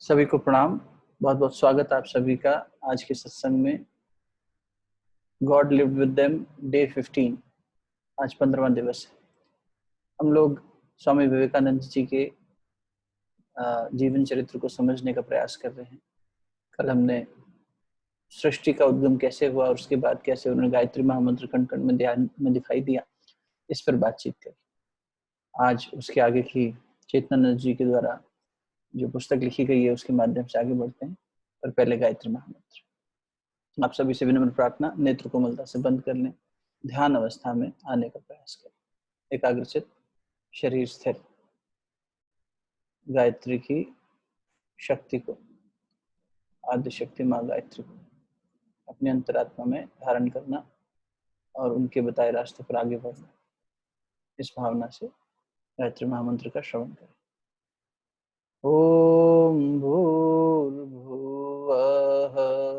सभी को प्रणाम। बहुत बहुत स्वागत आप सभी का आज के सत्संग में। God lived with them day 15। आज 15वां दिवस है। हम लोग स्वामी विवेकानंद जी के जीवन चरित्र को समझने का प्रयास कर रहे हैं। कल हमने सृष्टि का उद्गम कैसे हुआ और उसके बाद कैसे उन्होंने गायत्री महामंत्र कण कण में ध्यान में दिखाई दिया, इस पर बातचीत करी। आज उसके आगे की चेतनानंद जी के द्वारा जो पुस्तक लिखी गई है उसके माध्यम से आगे बढ़ते हैं। पर पहले गायत्री महामंत्र। आप सभी से विनम्र प्रार्थना, नेत्र कोमलता से बंद कर लें, ध्यान अवस्था में आने का प्रयास करें। एकाग्रचित, शरीर स्थिर। गायत्री की शक्ति को, आद्य शक्ति माँ गायत्री को अपने अंतरात्मा में धारण करना और उनके बताए रास्ते पर आगे बढ़ना, इस भावना से गायत्री महामंत्र का श्रवण करें। ओम भूर्भुवः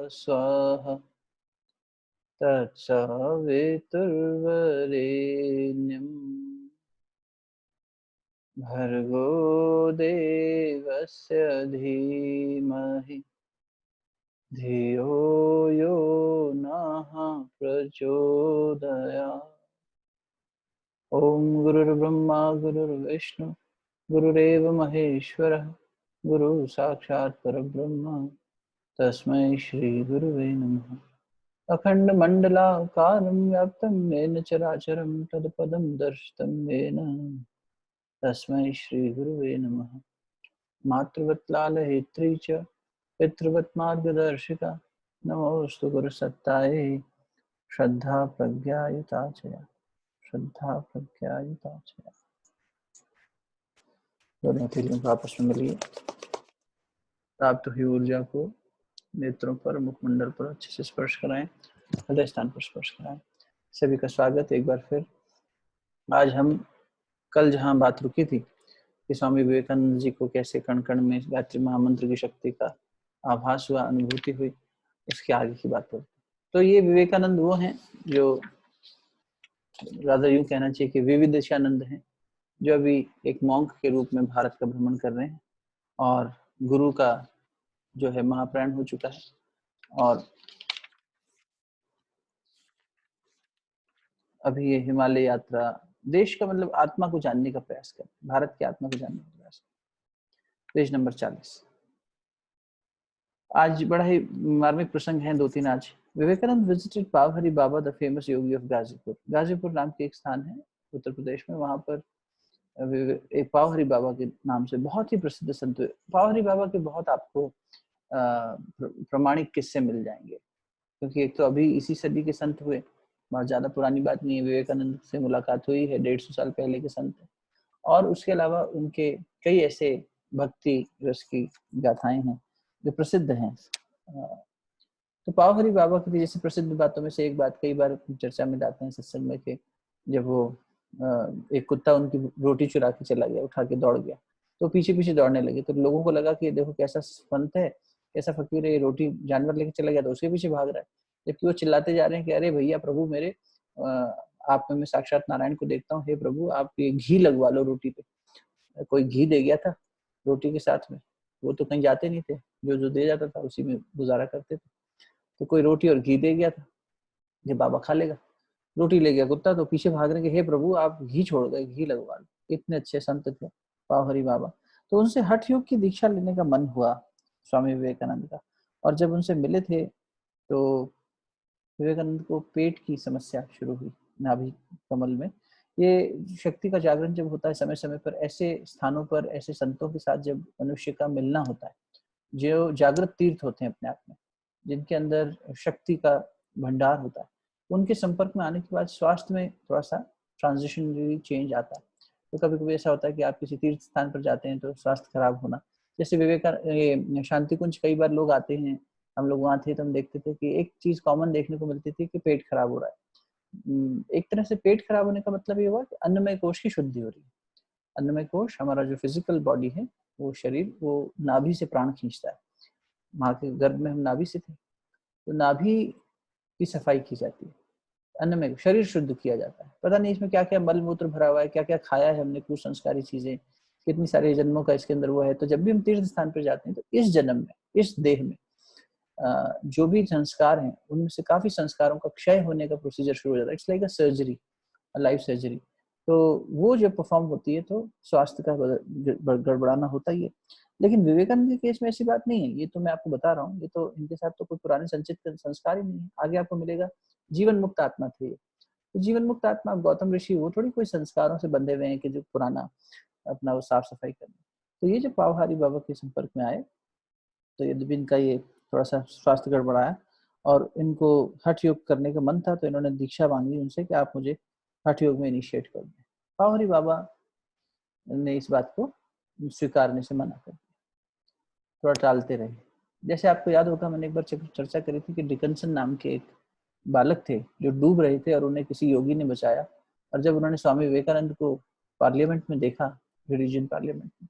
स्वः तत्सवितुर्वरेण्यं भर्गो देवस्य धीमहि धियो यो नः प्रचोदयात्। ओम गुरुर्ब्रह्मा गुरुर्विष्णु गुरुरेव महेश्वरः गुरु साक्षात् परब्रह्म तस्मै श्री गुरुवे नमः। अखंड मंडलाकारं व्याप्तं येन चराचरं तत्पदं दर्शितं येन तस्मै श्री गुरुवे नमः। मातृवत् लालयित्री च पितृवत् मार्गदर्शिका नमोस्तु गुरुसत्तायै श्रद्धा प्रज्ञायुता च या, श्रद्धा प्रज्ञायुता च या। दोनों हथेलियों को आपस में मिलिए। प्राप्त हुई ऊर्जा को नेत्रों पर, मुखमंडल पर अच्छे से स्पर्श कराएं, हृदय स्थान पर स्पर्श कराएं। सभी का स्वागत एक बार फिर। आज हम कल जहां बात रुकी थी कि स्वामी विवेकानंद जी को कैसे कण कण में गायत्री महामंत्र की शक्ति का आभास हुआ, अनुभूति हुई, उसके आगे की बात होती। तो ये विवेकानंद वो हैं जो, राधा यूं कहना चाहिए कि विविधेशानंद हैं, जो अभी एक मॉन्क के रूप में भारत का भ्रमण कर रहे हैं और गुरु का जो है महाप्राण हो चुका है। और अभी ये हिमालय यात्रा देश का मतलब आत्मा को जानने का प्रयास कर, भारत की आत्मा को जानने का प्रयास कर। Page number 40। आज बड़ा ही मार्मिक प्रसंग है, 2-3 आज। Vivekananda visited Pavhari Baba the famous yogi of Ghazipur. Ghazipur नाम के एक स्थान है उत्तर प्रदेश में। वहां पर एक पावहरी बाबा के नाम से बहुत ही प्रसिद्ध संत हुए। पावहरी बाबा के बहुत आपको प्रमाणिक किस्से मिल जाएंगे, क्योंकि एक तो अभी इसी सदी के संत हुए, बहुत ज्यादा पुरानी बात नहीं है। विवेकानंद से मुलाकात हुई है, 150 साल पहले के संत है। और उसके अलावा उनके कई ऐसे भक्ति रस की गाथाएं हैं जो प्रसिद्ध हैं। तो पावहरी बाबा की जैसे प्रसिद्ध बातों में से एक बात कई बार चर्चा में लाते हैं सत्संग में कि जब वो एक कुत्ता उनकी रोटी चुरा के चला गया, उठा के दौड़ गया, तो पीछे पीछे दौड़ने लगे। तो लोगों को लगा कि देखो कैसा संत है, कैसा फकीर है, ये रोटी जानवर लेके चला गया तो उसके पीछे भाग रहा है। जबकि वो चिल्लाते जा रहे हैं कि अरे भैया प्रभु मेरे, आप में मैं साक्षात नारायण को देखता हूँ, हे प्रभु आप ये घी लगवा लो रोटी पे। कोई घी दे गया था रोटी के साथ में, वो तो कहीं जाते नहीं थे, जो जो दे जाता था उसी में गुजारा करते थे। तो कोई रोटी और घी दे गया था, ये बाबा खा लेगा। रोटी ले गया कुत्ता, तो पीछे भाग रहे कि हे प्रभु आप घी छोड़ गए, घी लगवा लो। इतने अच्छे संत थे पावहरी बाबा। तो उनसे हठ योग की दीक्षा लेने का मन हुआ स्वामी विवेकानंद का। और जब उनसे मिले थे तो विवेकानंद को पेट की समस्या शुरू हुई, नाभि कमल में। ये शक्ति का जागरण जब होता है समय समय पर, ऐसे स्थानों पर ऐसे संतों के साथ जब मनुष्य का मिलना होता है, जो जागृत तीर्थ होते हैं अपने आप में, जिनके अंदर शक्ति का भंडार होता है, उनके संपर्क में आने के बाद स्वास्थ्य में थोड़ा सा ट्रांजिशनरी चेंज आता है। तो कभी कभी ऐसा होता है कि आप किसी तीर्थ स्थान पर जाते हैं तो स्वास्थ्य खराब होना, जैसे शांति कुंज कई बार लोग आते हैं, हम लोग वहाँ थे तो हम देखते थे कि एक चीज कॉमन देखने को मिलती थी कि पेट खराब हो रहा है। एक तरह से पेट खराब होने का मतलब ये हुआ कि अन्नमय कोश की शुद्धि हो रही है। अन्नमय कोश हमारा जो फिजिकल बॉडी है, वो शरीर, वो नाभि से प्राण खींचता है। माँ के गर्भ में हम नाभि से थे, तो नाभि की सफाई की जाती है, अन्नमय शरीर शुद्ध किया जाता है। पता नहीं इसमें क्या क्या मल मूत्र भरा हुआ है, क्या क्या खाया है हमने, कुसंस्कारी चीजें, कितनी सारे जन्मों का इसके अंदर वो है। तो जब भी हम तीर्थ स्थान पर जाते हैं तो इस जन्म में, इस देह में जो भी संस्कार हैं उनमें से काफी संस्कारों का क्षय होने का प्रोसीजर शुरू हो जाता है। It's like a surgery, life surgery. तो वो जब परफॉर्म होती है तो स्वास्थ्य का गड़बड़ाना होता ही है। लेकिन विवेकानंद के केस में ऐसी बात नहीं है। ये तो मैं आपको बता रहा हूँ, ये तो इनके साथ तो कोई पुराने संचित संस्कार ही नहीं है। आगे आपको मिलेगा जीवन मुक्त आत्मा थे। तो जीवन मुक्त आत्मा गौतम ऋषि वो थोड़ी कोई संस्कारों से बंधे हुए हैं कि जो पुराना अपना वो साफ सफाई करना। तो ये जो पावहारी बाबा के संपर्क में आए तो यद्यपि इनका ये थोड़ा सा स्वास्थ्य गड़बड़ाया और इनको हठ योग करने का मन था, तो इन्होंने दीक्षा मांगी उनसे कि आप मुझे हठ योग में इनिशिएट कर दें। पावहारी बाबा ने इस बात को स्वीकारने से मना कर दिया, थोड़ा टालते रहे। जैसे आपको याद होगा, मैंने एक बार चर्चा करी थी कि डिकन्सन नाम के एक बालक थे जो डूब रहे थे और उन्हें किसी योगी ने बचाया। और जब उन्होंने स्वामी विवेकानंद को पार्लियामेंट में देखा, रिलीजन पार्लियामेंट में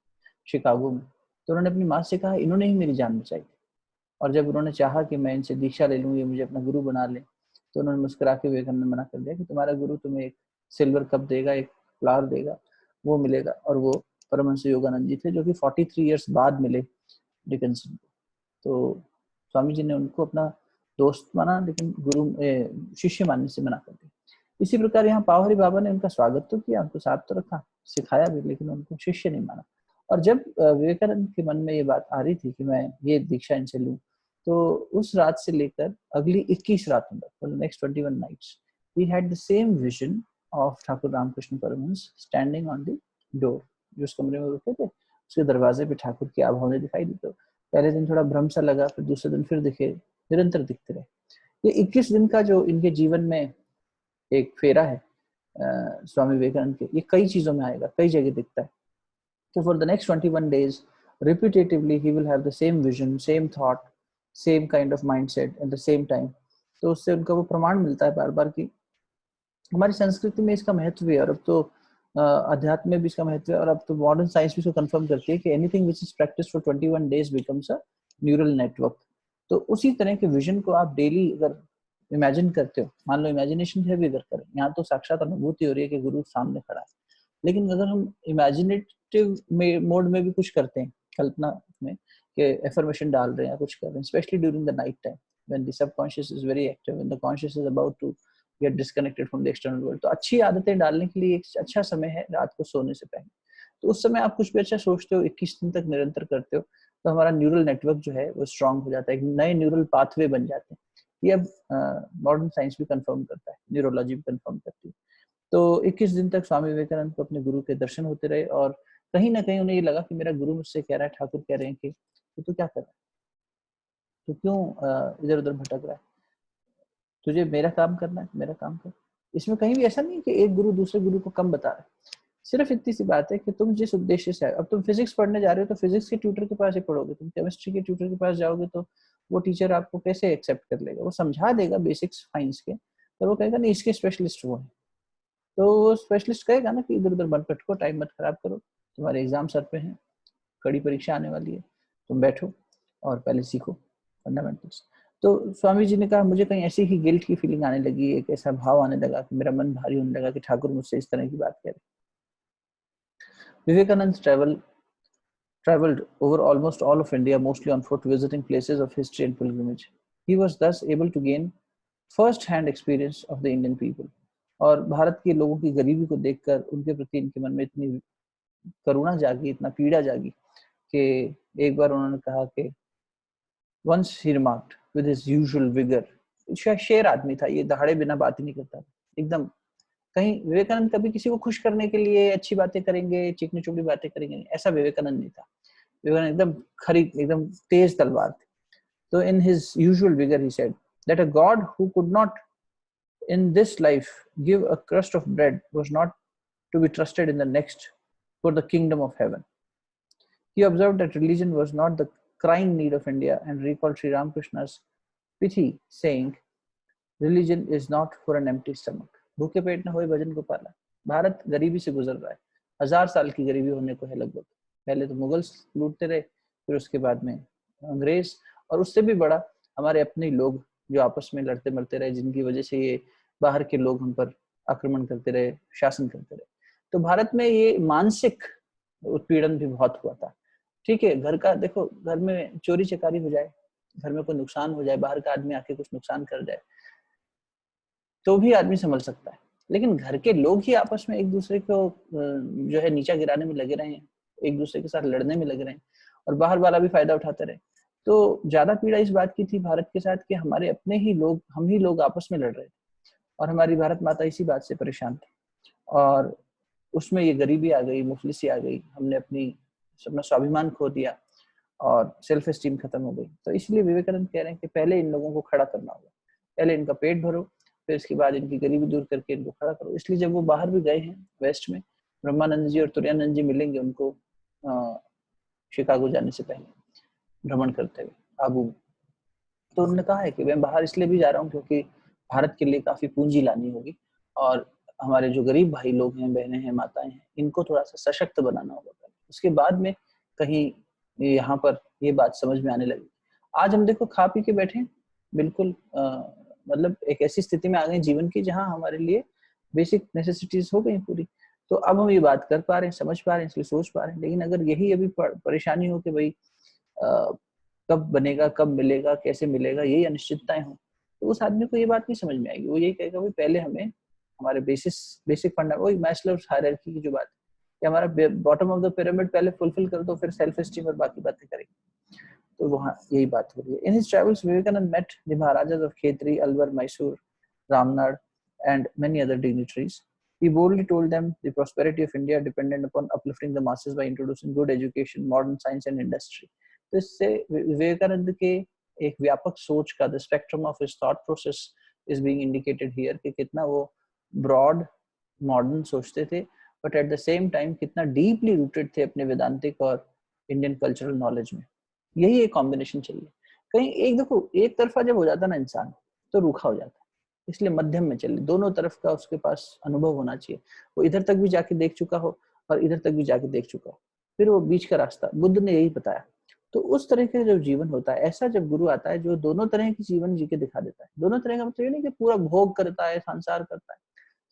शिकागो में, तो उन्होंने अपनी माँ से कहा इन्होंने ही मेरी जान बचाई। और जब उन्होंने चाहा कि मैं इनसे दीक्षा ले लूँ, ये मुझे अपना गुरु बना ले, तो उन्होंने मुस्कुरा के विवेकानंद मना कर दिया कि तुम्हारा गुरु तुम्हें एक सिल्वर कप देगा, एक फ्लावर देगा, वो मिलेगा। और वो परमहंस योगानंद जी थे जो कि 43 ईयर्स बाद मिले डिकन्सन को। तो स्वामी जी ने उनको अपना दोस्त माना, लेकिन गुरु शिष्य मानने से मना कर दिया। इसी प्रकार यहाँ पावहारी बाबा ने उनका स्वागत तो किया, उनको साथ तो रखा, सिखाया भी, लेकिन उनको शिष्य नहीं माना। और जब विवेकानंद के मन में ये बात आ रही थी कि मैं ये दीक्षा इनसे लूं, तो उस रात से लेकर अगली 21 रातों तक, for the next 21 nights, he had the same vision of Thakur Ramakrishna Paramahamsa standing on the door। जो उस कमरे में रुके थे उसके दरवाजे पे ठाकुर की आभा उन्हें दिखाई दी। तो पहले दिन थोड़ा भ्रम सा लगा, फिर दूसरे दिन फिर दिखे, निरंतर दिखते रहे। ये 21 दिन का जो इनके जीवन में एक फेरा है स्वामी विवेकानंद के, ये कई चीजों में आएगा, कई जगह दिखता है कि for the next 21 days repetitively he will have the same vision, same thought, same kind of mindset at the same time। तो उससे उनका वो प्रमाण मिलता है बार बार कि हमारी संस्कृति में इसका महत्व है। और अब तो अध्यात्म में भी इसका महत्व है, और अब तो मॉडर्न साइंस भी इसको कंफर्म करती है कि anything which is practised for 21 days becomes a neural network. तो उसी तरह के विजन को आप डेली अगर इमेजिन करते हो, मान लो इमेजिनेशन है भी अगर करें, यहाँ तो साक्षात अनुभूति हो रही है कि गुरु सामने खड़ा है, लेकिन अगर हम इमेजिनेटिव मोड में भी कुछ करते हैं, कल्पना में कि एफर्मेशन डाल रहे हैं, कुछ कर रहे हैं, specially during the night time when the subconscious is very active, when the conscious is about to get disconnected from the external world. तो अच्छी आदतें डालने के लिए एक अच्छा समय है रात को सोने से पहले। तो उस समय आप कुछ भी अच्छा सोचते हो, 21 दिन तक निरंतर करते हो, तो हमारा न्यूरल नेटवर्क जो है वो स्ट्रांग हो जाता है, एक नए न्यूरल पाथवे बन जाते हैं। ये अब मॉडर्न साइंस भी कंफर्म करता है, न्यूरोलॉजी भी कंफर्म करती है। तो 21 दिन तक स्वामी विवेकानंद को अपने गुरु के दर्शन होते रहे, और कहीं ना कहीं उन्हें ये लगा कि मेरा गुरु मुझसे कह रहा है, ठाकुर कह रहे हैं कि तू क्या कर रहा है, तो क्यों इधर उधर भटक रहा है, तुझे मेरा काम करना है, मेरा काम कर। इसमें कहीं भी ऐसा नहीं कि एक गुरु दूसरे गुरु को कम बता रहा है, सिर्फ इतनी सी बात है कि तुम जिस उद्देश्य से आए, अब तुम फिजिक्स पढ़ने जा रहे हो तो फिजिक्स के ट्यूटर के पास ही पढ़ोगे, तुम केमिस्ट्री के ट्यूटर के पास जाओगे तो वो टीचर आपको कैसे एक्सेप्ट कर लेगा, वो समझा देगा बेसिक्स साइंस के, पर वो कहेगा नहीं इसके स्पेशलिस्ट वो है। तो वो स्पेशलिस्ट कहेगा ना कि इधर उधर मत भटको, टाइम मत खराब करो, तुम्हारे एग्जाम सर पे हैं, कड़ी परीक्षा आने वाली है, तुम बैठो और पहले सीखो फंडामेंटल्स। तो स्वामी जी ने कहा मुझे कहीं ऐसी ही गिल्ट की फीलिंग आने लगी, एक ऐसा भाव आने लगा कि मेरा मन भारी होने लगा कि ठाकुर मुझसे इस तरह की बात कह रहे। Vivekanand traveled over almost all of India, mostly on foot, visiting places of history and pilgrimage. He was thus able to gain first-hand experience of the Indian people। और भारत के लोगों की गरीबी को देखकर उनके प्रति इनके मन में इतनी करुणा जागी, इतना पीड़ा जागी कि एक बार उन्होंने कहा कि once he remarked with his usual vigor, शेर आदमी था ये, दहाड़े बिना बात ही नहीं करता एकदम। कहीं विवेकानंद कभी किसी को खुश करने के लिए अच्छी बातें करेंगे, चिकनी चुपड़ी बातें करेंगे, ऐसा विवेकानंद नहीं था। विवेकानंद एकदम खरी, एकदम तेज तलवार थे। तो in his usual vigor he said that a God who could not in this life give a crust of bread was not to be trusted in the next for the kingdom of heaven। He observed that religion was not the crying need of India and recalled Sri Ramakrishna's pithy saying, religion is not for an empty stomach। भूखे पेट न होए भजन को पाला। भारत गरीबी से गुजर रहा है, 1000 साल की गरीबी होने को है लगभग। पहले तो मुगल लूटते रहे, फिर उसके बाद में अंग्रेज, और उससे भी बड़ा हमारे अपने लोग जो आपस में लड़ते मरते रहे, जिनकी वजह से ये बाहर के लोग हम पर आक्रमण करते रहे, शासन करते रहे। तो भारत में ये मानसिक उत्पीड़न भी बहुत हुआ था। ठीक है, घर का देखो, घर में चोरी चकारी हो जाए, घर में कोई नुकसान हो जाए, बाहर का आदमी आके कुछ नुकसान कर जाए, तो भी आदमी संभल सकता है। लेकिन घर के लोग ही आपस में एक दूसरे को जो है नीचा गिराने में लगे रहे हैं, एक दूसरे के साथ लड़ने में लगे रहे हैं, और बाहर वाला भी फायदा उठाते रहे, तो ज्यादा पीड़ा इस बात की थी भारत के साथ कि हमारे अपने ही लोग, हम ही लोग आपस में लड़ रहे थे, और हमारी भारत माता इसी बात से परेशान थी। और उसमें ये गरीबी आ गई, मुफलिसी आ गई, हमने अपना स्वाभिमान खो दिया और सेल्फ एस्टीम खत्म हो गई। तो इसलिए विवेकानंद कह रहे हैं कि पहले इन लोगों को खड़ा करना होगा, पहले इनका पेट भरो, फिर इसके बाद इनकी गरीबी दूर करके इनको खड़ा करो। इसलिए जब वो बाहर भी गए हैं वेस्ट में, ब्रह्मानंद जी और तुरानंद जी मिलेंगे उनको शिकागो जाने से पहले, भ्रमण करते हुए आबू में, तो उन्होंने कहा है कि मैं बाहर इसलिए भी जा रहा हूँ क्योंकि भारत के लिए काफी पूंजी लानी होगी, और हमारे जो गरीब भाई लोग हैं, बहनें हैं, माताएं हैं, इनको थोड़ा सा सशक्त बनाना होगा पहले, उसके बाद में कहीं यहाँ पर ये बात समझ में आने लगी। आज हम देखो खा पी के बैठे, बिल्कुल मतलब एक ऐसी स्थिति में आ गए जीवन की जहाँ हमारे लिए बेसिक नेसेसिटीज हो गई पूरी। तो अब हम ये बात कर पा रहे हैं, समझ पा रहे हैं, इसलिए सोच पा रहे हैं। लेकिन अगर यही अभी परेशानी हो कि भाई कब बनेगा, कब मिलेगा, कैसे मिलेगा, यही अनिश्चितताएं हो, तो उस आदमी को ये बात नहीं समझ में आएगी। वो यही कहेगा भाई पहले हमें हमारे बेसिक फंडा, वही मैस्लोव्स हायरार्की की जो बात है कि हमारा बॉटम ऑफ द पिरामिड पहले फुलफिल कर दो, फिर सेल्फ एस्टीम और बाकी बातें करेंगे। तो वहाँ यही बात हो रही है। In his travels Vivekananda met the maharajas of Khetri, Alwar, Mysore, Ramnad and many other dignitaries. He boldly told them the prosperity of India depended upon uplifting the masses by introducing good education, modern science and industry. तो इससे विवेकानंद के एक व्यापक सोच का, the spectrum of his thought process is being indicated here, कि कितना वो ब्रॉड मॉडर्न सोचते थे, but at the same time कितना डीपली रूटेड थे अपने वेदांतिक और इंडियन कल्चरल नॉलेज में। यही एक कॉम्बिनेशन चाहिए। कहीं एक देखो, एक तरफा जब हो जाता ना इंसान तो रूखा हो जाता है, इसलिए मध्यम में चले, दोनों तरफ का उसके पास अनुभव होना चाहिए। वो इधर तक भी जाके देख चुका हो और इधर तक भी जाके देख चुका हो, फिर वो बीच का रास्ता, बुद्ध ने यही बताया। तो उस तरह का जब जीवन होता है, ऐसा जब गुरु आता है जो दोनों तरह की जीवन जी के दिखा देता है। दोनों तरह का मतलब ये नहीं कि पूरा भोग करता है, संसार करता है,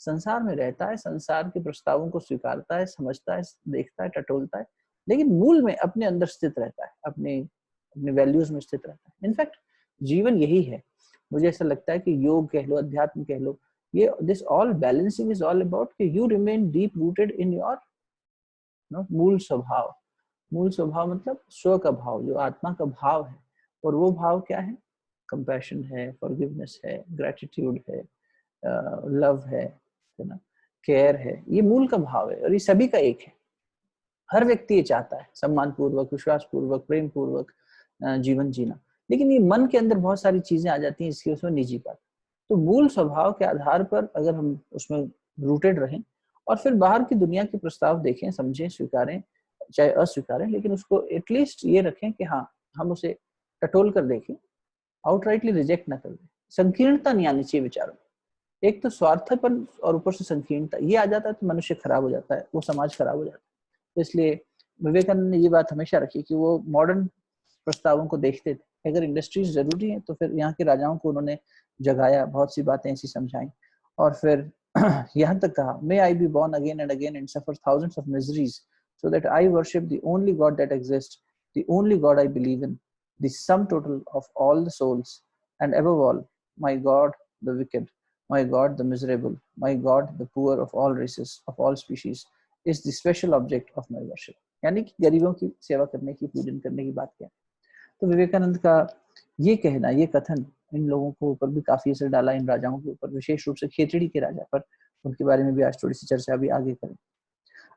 संसार में रहता है, संसार के प्रस्तावों को स्वीकारता है, समझता है, देखता है, टटोलता है, लेकिन मूल में अपने अंदर स्थित रहता है, अपने अपने वैल्यूज में स्थित रहता है। इनफैक्ट जीवन यही है। मुझे ऐसा लगता है कि योग कह लो, अध्यात्म कह लो, ये this all balancing is all about कि you remain deep rooted in your मूल स्वभाव। मूल स्वभाव मतलब स्व का भाव, जो आत्मा का भाव है। और वो भाव क्या है? कंपैशन है, फॉरगिवनेस है, ग्रेटिट्यूड है, लव है ना, केयर है। ये मूल का भाव है और ये सभी का एक है। हर व्यक्ति ये चाहता है सम्मान पूर्वक, विश्वास पूर्वक, प्रेम पूर्वक जीवन जीना। लेकिन ये मन के अंदर बहुत सारी चीजें आ जाती हैं, इसकी उसमें निजी बात। तो मूल स्वभाव के आधार पर अगर हम उसमें रूटेड रहें और फिर बाहर की दुनिया के प्रस्ताव देखें, समझें, स्वीकारें चाहे अस्वीकारें, लेकिन उसको एटलीस्ट ये रखें कि हाँ, हम उसे टटोल कर देखें, आउटराइटली रिजेक्ट ना कर दें। संकीर्णता नहीं आनी चाहिए विचारों में। एक तो स्वार्थपन और ऊपर से संकीर्णता ये आ जाता है तो मनुष्य खराब हो जाता है, वो समाज खराब हो जाता है। तो इसलिए विवेकानंद ने ये बात हमेशा रखी कि वो मॉडर्न प्रस्तावों को देखते थे। अगर इंडस्ट्रीज जरूरी है तो फिर यहाँ के राजाओं को उन्होंने जगाया, बहुत सी बातें ऐसी समझाई, और फिर यहाँ तक कहा, may I be born again and again and suffer thousands of miseries so that I worship the only God that exist, the only God I believe in, the sum total of all the souls, and above all my God the wicked, my God the miserable, my God the poor of all races, of all species, is the special object of my worship। यानी कि गरीबों की सेवा करने की, पूजन करने की बात क्या है। तो विवेकानंद का ये कहना, ये कथन इन लोगों को ऊपर भी काफी असर डाला, इन राजाओं के ऊपर, विशेष रूप से खेतड़ी के राजा पर। उनके बारे में भी आज थोड़ी सी चर्चा भी आगे करें।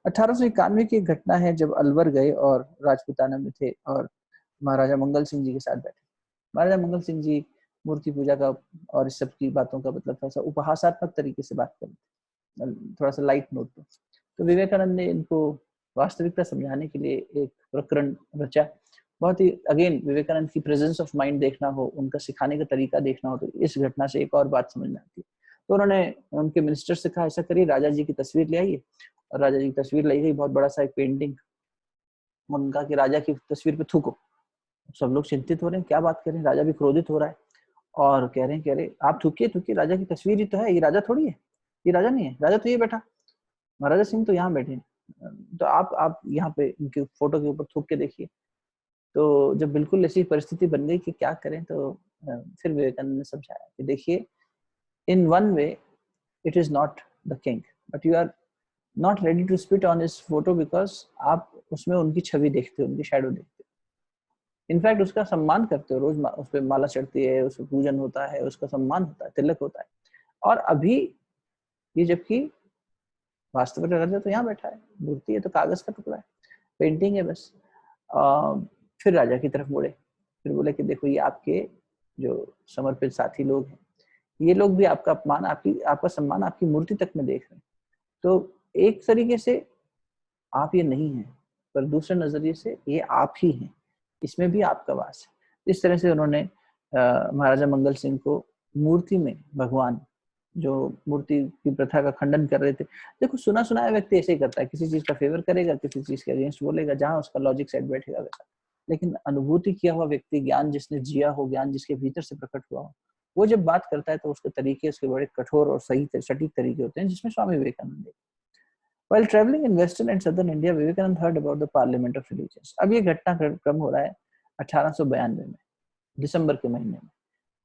1891 की एक घटना है जब अलवर गए और राजपुताना में थे और महाराजा मंगल सिंह जी के साथ बैठे। महाराजा मंगल सिंह जी मूर्ति पूजा का और इस सब की बातों का मतलब थोड़ा सा उपहासात्मक तरीके से बात करते, थोड़ा सा लाइट नोट पे। तो विवेकानंद ने इनको वास्तविकता समझाने के लिए एक प्रकरण रचा। बहुत ही अगेन विवेकानंद की प्रेजेंस ऑफ माइंड देखना हो, उनका सिखाने का तरीका देखना हो, तो इस घटना से एक और बात समझ में आती है। तो उन्होंने उनके मिनिस्टर से कहा, ऐसा करिए राजा जी की तस्वीर ले आइए। और राजा जी की तस्वीर लाई गई, बहुत बड़ा सा एक पेंटिंग। उनका कि राजा की तस्वीर पे थूको। सब लोग चिंतित हो रहे हैं, क्या बात कर रहे हैं, राजा भी क्रोधित हो रहा है और कह रहे हैं आप थूकिए थूकिए, राजा की तस्वीर ही तो है, ये राजा थोड़ी है, ये राजा नहीं है, राजा तो ये बैठा, महाराजा सिंह तो यहाँ बैठे हैं। तो आप यहाँ पे इनके फोटो के ऊपर थूक के देखिए। तो जब बिल्कुल ऐसी परिस्थिति बन गई कि क्या करें, तो फिर विवेकानंद ने समझाया कि देखिए, in one way it is not the king, but you are not ready to spit on his photo because आप उसमें उनकी छवि देखते हो, उनकी शैडो देखते हो। इनफैक्ट उसका सम्मान करते हो, रोज उस पर माला चढ़ती है, उस पर पूजन होता है, उसका सम्मान होता है, तिलक होता है। और अभी ये जबकि वास्तव में अगर तो यहाँ बैठा है, मूर्ति है तो कागज का टुकड़ा है, पेंटिंग है बस। फिर राजा की तरफ मुड़े, फिर बोले कि देखो, ये आपके जो समर्पित साथी लोग हैं, ये लोग भी आपका अपमान, आपका सम्मान आपकी मूर्ति तक में देख रहे हैं। तो एक तरीके से आप ये नहीं हैं, पर दूसरे नजरिए से ये आप ही हैं, इसमें भी आपका वास है। इस तरह से उन्होंने महाराजा मंगल सिंह को मूर्ति में भगवान, जो मूर्ति की प्रथा का खंडन कर रहे थे। देखो, सुना सुनाया व्यक्ति ऐसे ही करता है, किसी चीज का फेवर करेगा, किसी चीज के अगेंस्ट बोलेगा, जहां उसका लॉजिक सेट बैठेगा वैसा। लेकिन अनुभूति किया हुआ व्यक्ति, ज्ञान जिसने जिया हो, ज्ञान जिसके भीतर से प्रकट हुआ हो, वो जब बात करता है तो उसके तरीके, उसके बड़े कठोर और सही सटीक तरीके होते हैं, जिसमें Swami Vivekananda. While traveling in Western and Southern India, Vivekanand heard about the Parliament of Religions. अब ये घटनाक्रम हो रहा है 1892 में, दिसंबर के महीने में,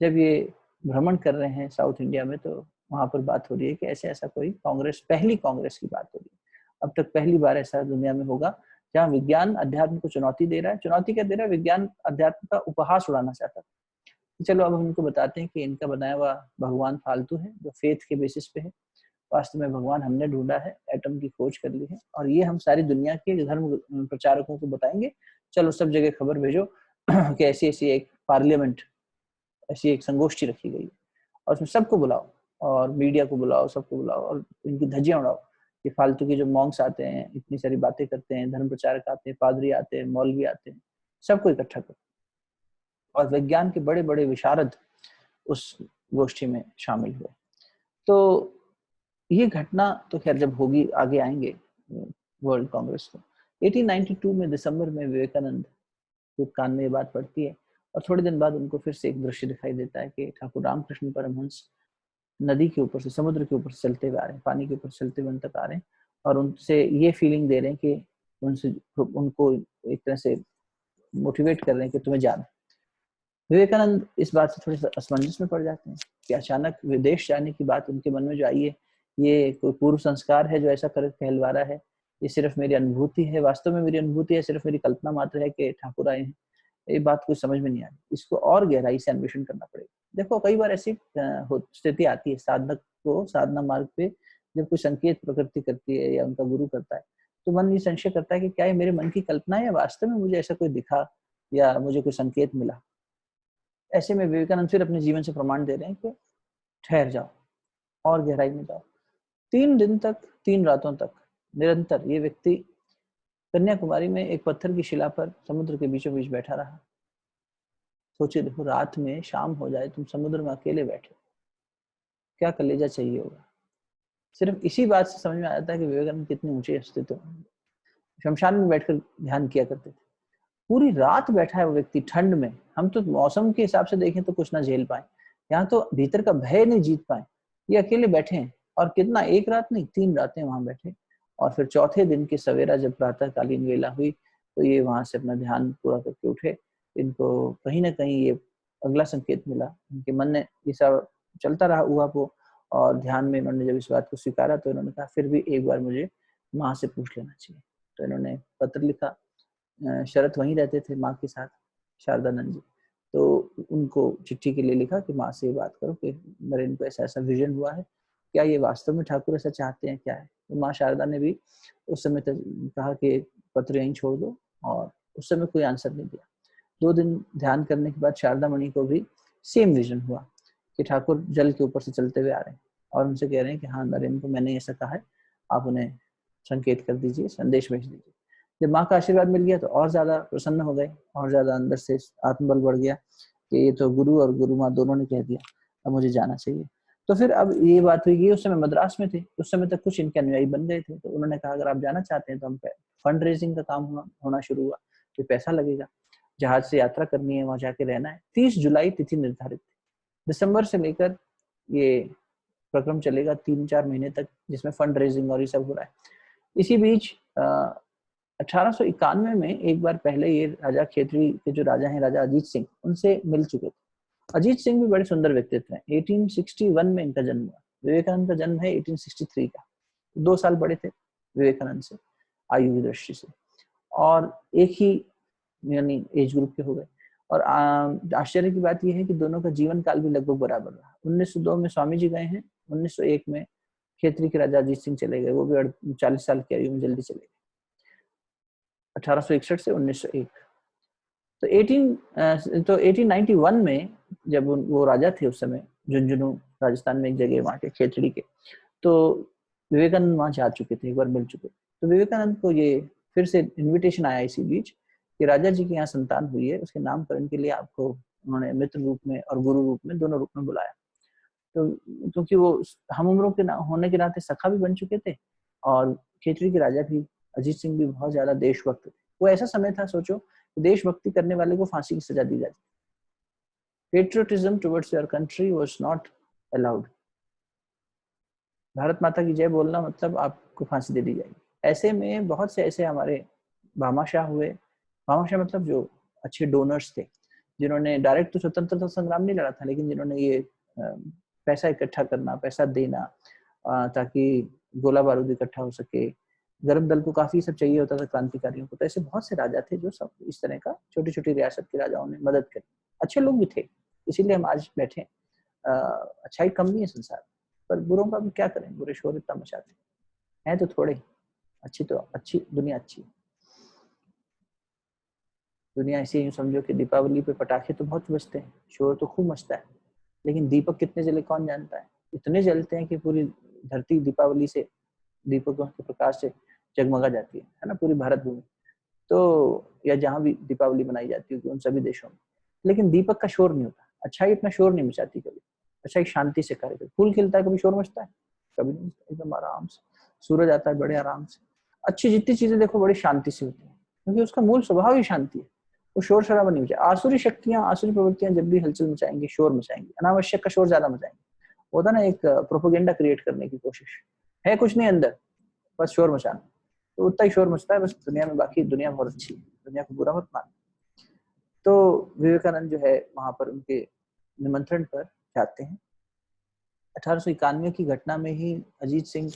जब ये भ्रमण कर रहे हैं साउथ इंडिया में। तो वहां पर बात हो रही है कि ऐसे ऐसा कोई कांग्रेस, पहली कांग्रेस की बात हो रही है। अब तक पहली बार ऐसा दुनिया में होगा जहाँ विज्ञान अध्यात्म को चुनौती दे रहा है। चुनौती क्या दे रहा है? विज्ञान अध्यात्म का उपहास उड़ाना चाहता था। चलो अब हम इनको बताते हैं कि इनका बनाया हुआ भगवान फालतू है, जो फेथ के बेसिस पे है। वास्तव में भगवान हमने ढूंढा है, एटम की खोज कर ली है, और ये हम सारी दुनिया के धर्म प्रचारकों को बताएंगे। चलो सब जगह खबर भेजो कि ऐसी ऐसी एक पार्लियामेंट, ऐसी एक संगोष्ठी रखी गई है, और उसमें सबको बुलाओ, और मीडिया को बुलाओ, सबको बुलाओ, और इनकी धज्जियां उड़ाओ कि फालतू के जो मॉन्क्स आते हैं, इतनी सारी बातें करते हैं, धर्म प्रचारक आते हैं, पादरी आते हैं, मौलवी आते हैं, सबको इकट्ठा करो। और विज्ञान के बड़े बड़े विशारद उस गोष्ठी में शामिल हुए। तो ये घटना तो खैर जब होगी, आगे आएंगे वर्ल्ड कांग्रेस को। 1892 में दिसंबर में विवेकानंद के कान में ये बात पड़ती है, और थोड़े दिन बाद उनको फिर से एक दृश्य दिखाई देता है कि ठाकुर रामकृष्ण परमहंस नदी के ऊपर से, समुद्र के ऊपर से चलते हुए आ रहे हैं, पानी के ऊपर चलते हुए उन तक आ रहे हैं, और उनसे ये फीलिंग दे रहे हैं कि उनसे, उनको एक तरह से मोटिवेट कर रहे हैं कि तुम्हें जाना। विवेकानंद इस बात से थोड़े असमंजस में पड़ जाते हैं कि अचानक विदेश जाने की बात उनके मन में जो आई है, ये कोई पूर्व संस्कार है जो ऐसा कर कहलवा रहा है, ये सिर्फ मेरी अनुभूति है, वास्तव में मेरी अनुभूति है, सिर्फ मेरी कल्पना मात्र है कि ठाकुर आए हैं। ये बात कुछ समझ में नहीं आ रही, इसको और गहराई से अन्वेषण करना पड़ेगा। देखो, कई बार ऐसी स्थिति आती है साधक को साधना मार्ग पे, जब कोई संकेत प्रकृति करती है या उनका गुरु करता है, तो मन ये संशय करता है कि क्या ये मेरे मन की कल्पना है या वास्तव में मुझे ऐसा कोई दिखा या मुझे कोई संकेत मिला। ऐसे में विवेकानंद फिर अपने जीवन से प्रमाण दे रहे हैं कि ठहर जाओ और गहराई में जाओ। 3 दिन तक, 3 रातों तक निरंतर ये व्यक्ति कन्याकुमारी में एक पत्थर की शिला पर समुद्र के बीचों बीच बैठा रहा। सोचिए, देखो, रात में शाम हो जाए, तुम समुद्र में अकेले बैठे, क्या कलेजा चाहिए होगा। सिर्फ इसी बात से समझ में आ जाता है कि विवेकानंद कितने ऊंचे अस्तित्व में। शमशान में बैठकर ध्यान किया करते थे। पूरी रात बैठा है वो व्यक्ति ठंड में। हम तो मौसम के हिसाब से देखें तो कुछ ना झेल पाए, यहाँ तो भीतर का भय नहीं जीत पाए, ये अकेले बैठे हैं। और कितना, 1 रात नहीं, 3 रातें वहां बैठे। और फिर चौथे दिन की सवेरा जब प्रातःकालीन वेला हुई, तो ये वहां से अपना ध्यान पूरा करके उठे। इनको कहीं ना कहीं ये अगला संकेत मिला, उनके मन ने ये सब चलता रहा हुआ वो, और ध्यान में इन्होंने जब इस बात को स्वीकारा, तो इन्होंने कहा फिर भी एक बार मुझे माँ से पूछ लेना चाहिए। तो इन्होंने पत्र लिखा। शरत वहीं रहते थे माँ के साथ, शारदानंद जी। तो उनको चिट्ठी के लिए लिखा कि माँ से ये बात करो कि नरेन को ऐसा ऐसा विजन हुआ है, क्या ये वास्तव में ठाकुर ऐसा चाहते हैं, क्या है। तो माँ शारदा ने भी उस समय तक कहा कि पत्र यहीं छोड़ दो, और उस समय कोई आंसर नहीं दिया। 2 दिन ध्यान करने के बाद शारदा मणि को भी सेम विजन हुआ कि ठाकुर जल के ऊपर से चलते हुए आ रहे हैं, और उनसे कह रहे हैं कि हाँ नरेन को मैंने ऐसा कहा है, आप उन्हें संकेत कर दीजिए, संदेश भेज दीजिए। जब माँ का आशीर्वाद मिल गया तो और ज्यादा प्रसन्न हो गए, और ज्यादा अंदर से आत्मबल बढ़ गया कि ये तो गुरु और गुरु माँ दोनों ने कह दिया, अब मुझे जाना चाहिए। तो फिर अब ये बात हुई कि उस समय मद्रास में थे, उस समय तक कुछ इनके अनुयायी बन गए थे। तो उन्होंने कहा अगर आप जाना चाहते हैं तो हम, फंड रेजिंग का काम होना शुरू हुआ, तो पैसा लगेगा, जहाज से यात्रा करनी है, वहां जाके रहना है। 30 जुलाई तिथि निर्धारित थी। दिसंबर से लेकर ये प्रक्रम चलेगा 3-4 महीने तक, जिसमें फंड रेजिंग और ये सब हो रहा है। इसी बीच 1891 में एक बार पहले ये राजा खेतरी के जो राजा हैं, राजा अजीत सिंह, उनसे मिल चुके थे। अजीत सिंह भी बड़े सुंदर व्यक्तित्व हैं। 1861 में इनका जन्म हुआ। विवेकानंद का जन्म है 1863 का। 2 साल बड़े थे विवेकानंद से आयु की दृष्टि से, और एक ही यानी एज ग्रुप के हो गए। और आश्चर्य की बात यह है कि दोनों का जीवन काल भी लगभग बराबर रहा। 1902 में स्वामी जी गए हैं, 1901 में खेतरी के राजा अजीत सिंह चले गए, वो भी 40 साल की आयु में जल्दी चले गए, 1861 से 1901। तो 1891 में जब वो राजा थे उस समय, झुंझुनू राजस्थान में एक जगह वहाँ के खेतड़ी के, तो विवेकानंद वहाँ जा चुके थे, एक बार मिल चुके। तो विवेकानंद को ये फिर से इनविटेशन आया इसी बीच कि राजा जी के यहाँ संतान हुई है, उसके नामकरण के लिए आपको उन्होंने मित्र रूप में और गुरु रूप में, दोनों रूप में बुलाया। तो क्योंकि वो हम उम्रों के होने के नाते सखा भी बन चुके थे, और खेतड़ी के राजा भी अजीत सिंह भी बहुत ज्यादा देशभक्त थे। वो ऐसा समय था, सोचो, देशभक्ति करने वाले को फांसी की सजा दी जाती। Patriotism towards your country was not allowed. Bharat माता की जय बोलना मतलब आपको फांसी दे दी जाएगी। ऐसे में बहुत से ऐसे हमारे भामाशाह हुए। भामाशाह मतलब जो अच्छे डोनर्स थे, जिन्होंने डायरेक्ट तो स्वतंत्रता संग्राम नहीं लड़ा था, लेकिन जिन्होंने ये पैसा इकट्ठा करना, पैसा देना ताकि गोला बारूद इकट्ठा हो सके, गर्म दल को काफी सब चाहिए होता था क्रांतिकारियों को। तो ऐसे बहुत से राजा थे जो सब इस तरह का छोटी छोटी रियासत के राजाओं ने मदद करी। अच्छे लोग भी थे, इसीलिए हम आज बैठे। अच्छाई कम नहीं है संसार, पर बुरों का भी क्या करें, बुरे शोर इतना मचाते हैं तो थोड़े। अच्छी तो अच्छी दुनिया अच्छी दुनिया ऐसी यूं समझो कि दीपावली पे पटाखे तो बहुत बजते हैं, शोर तो खूब मचता है, लेकिन दीपक कितने जले कौन जानता है। इतने जलते हैं कि पूरी धरती दीपावली से, दीपकों के प्रकाश से जगमगा जाती है ना, पूरी भारत भूमि। तो या जहाँ भी दीपावली मनाई जाती है उन सभी देशों में, लेकिन दीपक का शोर नहीं होता। अच्छाई इतना शोर नहीं मचाती कभी। अच्छाई शांति से कार्य करती। फूल खिलता है, कभी शोर मचता है? कभी नहीं, एकदम आराम से। सूरज आता है, बड़े आराम से। अच्छी जितनी चीजें देखो बड़ी शांति से होती है, क्योंकि उसका मूल स्वभाव ही शांति है। वो शोर शराबा नहीं मचाए। आसुरी शक्तियां, आसुरी प्रवृत्तियां जब भी हलचल मचाएंगी, शोर मचाएंगी, अनावश्यक का शोर ज्यादा मचाएंगे। होता ना एक प्रोपोगेंडा क्रिएट करने की कोशिश है, कुछ नहीं अंदर, बस शोर मचाना। तो उतना ही शोर मचता है बस दुनिया में। बाकी दुनिया बहुत अच्छी है, दुनिया को बुरा मत मानना। तो विवेकानंद जो है वहां पर उनके निमंत्रण पर जाते हैं। 1891 की घटना में ही अजीत सिंह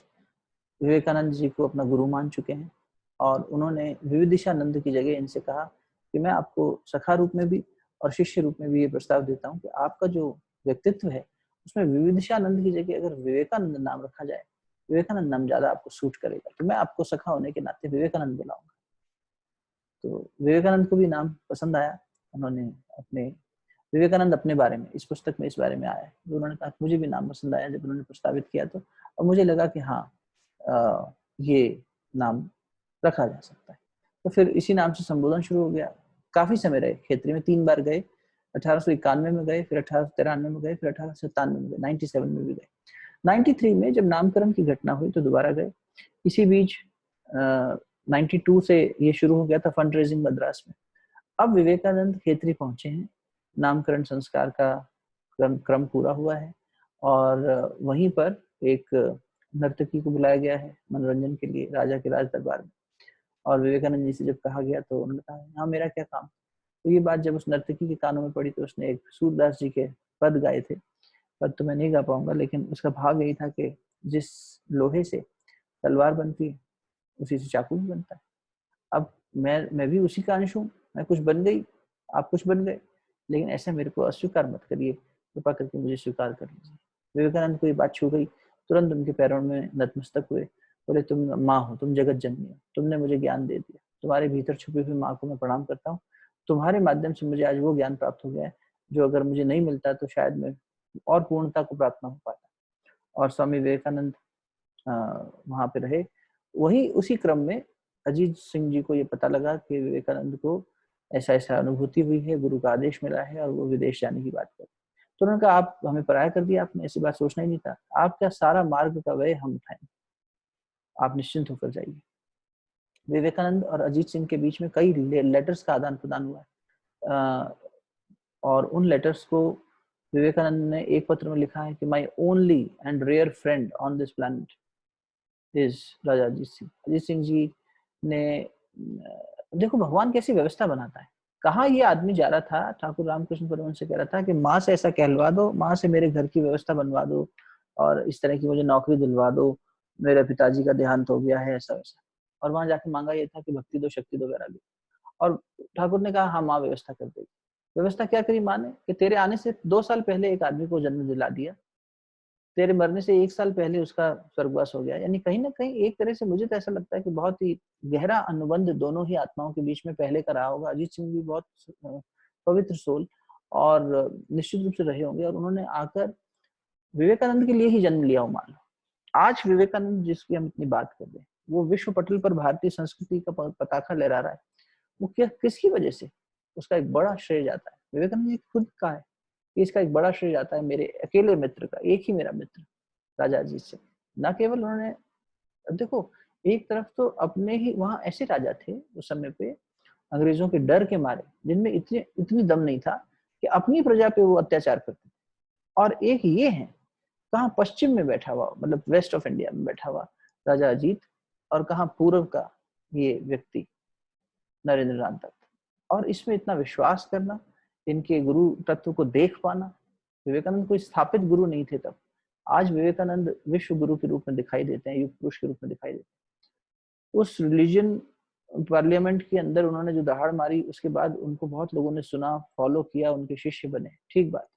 विवेकानंद जी को अपना गुरु मान चुके हैं, और उन्होंने विविदिशानंद की जगह इनसे कहा कि मैं आपको सखा रूप में भी और शिष्य रूप में भी ये प्रस्ताव देता हूँ कि आपका जो व्यक्तित्व है उसमें विविदिशानंद की जगह अगर विवेकानंद नाम रखा जाए, विवेकानंद नाम ज्यादा आपको सूट करेगा, तो मैं आपको सखा होने के नाते विवेकानंद बुलाऊंगा। तो विवेकानंद को भी नाम पसंद आया। उन्होंने अपने विवेकानंद अपने बारे में इस पुस्तक में इस बारे में आया है, तो उन्होंने कहा मुझे भी नाम पसंद आया जब उन्होंने प्रस्तावित किया तो, और मुझे लगा कि हाँ ये नाम रखा जा सकता है। तो फिर इसी नाम से संबोधन शुरू हो गया। काफी समय रहे खेतरी में, 3 बार गए। 1891 में गए, फिर 1893 में गए, फिर 1897 में गए, 97 में भी गए। 93 में जब नामकरण की घटना हुई तो दोबारा गए। इसी बीच 92 से ये शुरू हो गया था फंड रेजिंग मद्रास में। अब विवेकानंद खेतरी पहुंचे हैं, नामकरण संस्कार का क्रम पूरा हुआ है, और वहीं पर एक नर्तकी को बुलाया गया है मनोरंजन के लिए राजा के राज दरबार में। और विवेकानंद जी से जब कहा गया तो उन्होंने कहा हाँ मेरा क्या काम। तो ये बात जब उस नर्तकी के कानों में पड़ी तो उसने एक सूरदास जी के पद गाए थे। पद तो मैं नहीं गा पाऊंगा, लेकिन उसका भाव यही था कि जिस लोहे से तलवार बनती है उसी से चाकू भी बनता है। अब मैं भी उसी का अंश हूँ। मैं कुछ बन गई, आप कुछ बन गए, लेकिन ऐसा मेरे को अस्वीकार मत करिए, कृपा करके मुझे स्वीकार कर लीजिए। विवेकानंद को ये बात छू गई, तुरंत उनके पैरों में नतमस्तक हुए, बोले तुम माँ हो, तुम जगत जननी हो, तुमने मुझे ज्ञान दे दिया, तुम्हारे भीतर छुपी हुई माँ को मैं प्रणाम करता हूँ। तुम्हारे माध्यम से मुझे आज वो ज्ञान प्राप्त हो गया है जो अगर मुझे नहीं मिलता तो शायद मैं और पूर्णता को प्राप्त न हो पाता। और स्वामी विवेकानंद वहां पे रहे। वही उसी क्रम में अजीत सिंह जी को ये पता लगा कि विवेकानंद को ऐसा ऐसा अनुभूति हुई है, गुरु का आदेश मिला है और वो विदेश जाने की बात कर। तो उन्होंने कहा आप हमें पराया कर दिया, आपने ऐसी बात सोचना ही नहीं था, आपका सारा मार्ग का व्यय हम उठाएंगे, आप निश्चिंत होकर जाइए। विवेकानंद और अजीत सिंह के बीच में कई लेटर्स का आदान प्रदान हुआ है, और उन लेटर्स को विवेकानंद ने एक पत्र में लिखा है कि my only and rare friend on this planet is Raja Ajit Singh. Ajit Singh ji ने देखो भगवान कैसी व्यवस्था बनाता है। कहाँ ये आदमी जा रहा था, ठाकुर रामकृष्ण परमहंस से कह रहा था कि माँ से ऐसा कहलवा दो, माँ से मेरे घर की व्यवस्था बनवा दो और इस तरह की मुझे नौकरी दिलवा दो, मेरे पिताजी का देहांत हो गया है, ऐसा वैसा। और वहां जाके मांगा ये था कि भक्ति दो, शक्ति दो, वैराग्य। और ठाकुर ने कहा हाँ माँ व्यवस्था कर देगी। व्यवस्था क्या करी माँ ने कि तेरे आने से 2 साल पहले एक आदमी को जन्म दिला दिया, तेरे मरने से 1 साल पहले उसका स्वर्गवास हो गया। यानी कहीं ना कहीं एक तरह से मुझे तो ऐसा लगता है कि बहुत ही गहरा अनुबंध दोनों ही आत्माओं के बीच में पहले का रहा होगा। अजीत सिंह भी बहुत पवित्र सोल और निश्चित रूप से रहे होंगे, और उन्होंने आकर विवेकानंद के लिए ही जन्म लिया हो। मान लो आज विवेकानंद जिसकी हम इतनी बात कर रहे हैं, वो विश्व पटल पर भारतीय संस्कृति का पताका लहरा रहा है, वो क्या किसकी वजह से? उसका एक बड़ा श्रेय जाता है, विवेकानंद जी खुद का है, इसका एक बड़ा श्रेय जाता है मेरे अकेले मित्र का, एक ही मेरा मित्र राजा अजीत सिंह। न केवल उन्होंने, देखो एक तरफ तो अपने ही वहां ऐसे राजा थे उस समय पे अंग्रेजों के डर के मारे, जिनमें इतनी दम नहीं था कि अपनी प्रजा पे वो अत्याचार करते थे। और एक ये है कहाँ पश्चिम में बैठा हुआ, मतलब वेस्ट ऑफ इंडिया में बैठा हुआ राजा अजीत, और कहाँ पूर्व का ये व्यक्ति नरेंद्र नाथ दत्त। और इसमें इतना विश्वास करना, इनके गुरु तत्व को देख पाना। विवेकानंद कोई स्थापित गुरु नहीं थे तब, आज विवेकानंद विश्व गुरु के रूप में दिखाई देते हैं, युग पुरुष के रूप में दिखाई देते हैं। उस रिलीजन पार्लियामेंट के अंदर उन्होंने जो दहाड़ मारी, उसके बाद उनको बहुत लोगों ने सुना, फॉलो किया, उनके शिष्य बने, ठीक बात।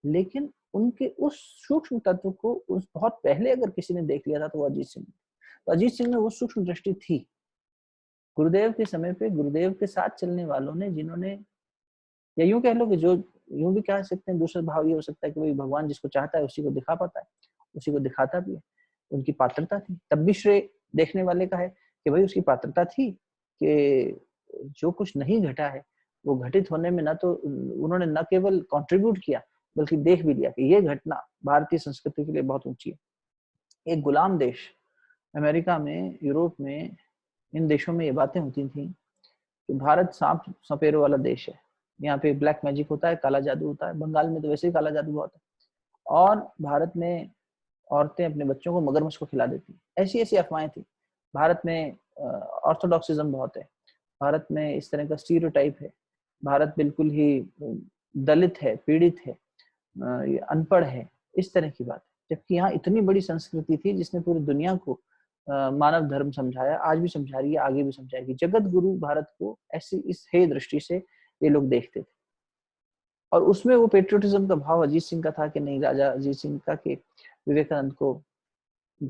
लेकिन उनके उस सूक्ष्म तत्व को उस बहुत पहले अगर किसी ने देख लिया था तो वो अजीत सिंह। तो अजीत सिंह में वो सूक्ष्म दृष्टि थी। गुरुदेव के समय पे गुरुदेव के साथ चलने वालों ने, जिन्होंने, या यूं कह लो कि जो, यूं भी कह सकते हैं, दूसरा भाव ये हो सकता है कि भाई भगवान जिसको चाहता है उसी को दिखा पाता है, उसी को दिखाता भी है। उनकी पात्रता थी, तब भी श्रेय देखने वाले का है कि भाई उसकी पात्रता थी कि जो कुछ नहीं घटा है वो घटित होने में, ना तो उन्होंने न केवल कंट्रीब्यूट किया बल्कि देख भी लिया कि ये घटना भारतीय संस्कृति के लिए बहुत ऊंची है। एक गुलाम देश अमेरिका में, यूरोप में, इन देशों में ये बातें होती थी कि भारत सांप सपेरों वाला देश है, यहाँ पे ब्लैक मैजिक होता है, काला जादू होता है। बंगाल में तो वैसे ही काला जादू बहुत है। और भारत में औरतें अपने बच्चों को मगरमच्छ को खिला देती, ऐसी ऐसी अफवाहें थी। भारत में ऑर्थोडॉक्सिज्म बहुत है, भारत में इस तरह का स्टीरियोटाइप है, भारत बिल्कुल ही दलित है, पीड़ित है, अनपढ़ है, इस तरह की बात। जबकि यहाँ इतनी बड़ी संस्कृति थी जिसने पूरी दुनिया को मानव धर्म समझाया, आज भी समझा रही है, आगे भी समझाएगी। जगत गुरु भारत को ऐसी इस हे दृष्टि से ये लोग देखते थे। और उसमें वो पेट्रियोटिज्म का भाव अजीत सिंह का था कि नहीं, राजा अजीत सिंह का, कि विवेकानंद को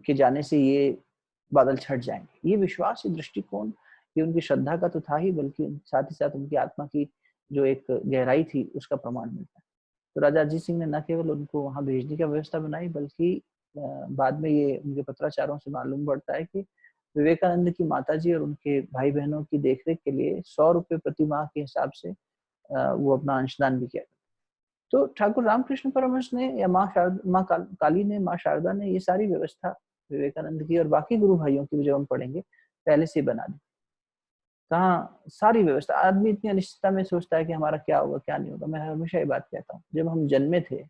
के जाने से ये बादल छट जाएंगे। ये विश्वास, ये दृष्टिकोण, ये उनकी श्रद्धा का तो था ही, बल्कि साथ ही साथ उनकी आत्मा की जो एक गहराई थी उसका प्रमाण मिलता है। तो राजा अजीत सिंह ने न केवल उनको वहां भेजने की व्यवस्था बनाई, बल्कि बाद में ये उनके पत्राचारों से मालूम पड़ता है कि विवेकानंद की माताजी और उनके भाई बहनों की देखरेख के लिए 100 रुपये प्रति माह के हिसाब से वो अपना अंशदान भी किया। तो ठाकुर रामकृष्ण परमहंस ने, या माँ काली ने, माँ शारदा ने ये सारी व्यवस्था विवेकानंद की और बाकी गुरु भाइयों की, जब हम पढ़ेंगे, पहले से बना दी। कहाँ सारी व्यवस्था। आदमी इतनी अनिश्चितता में सोचता है कि हमारा क्या होगा क्या नहीं होगा। मैं हमेशा ये बात कहता हूँ, जब हम जन्मे थे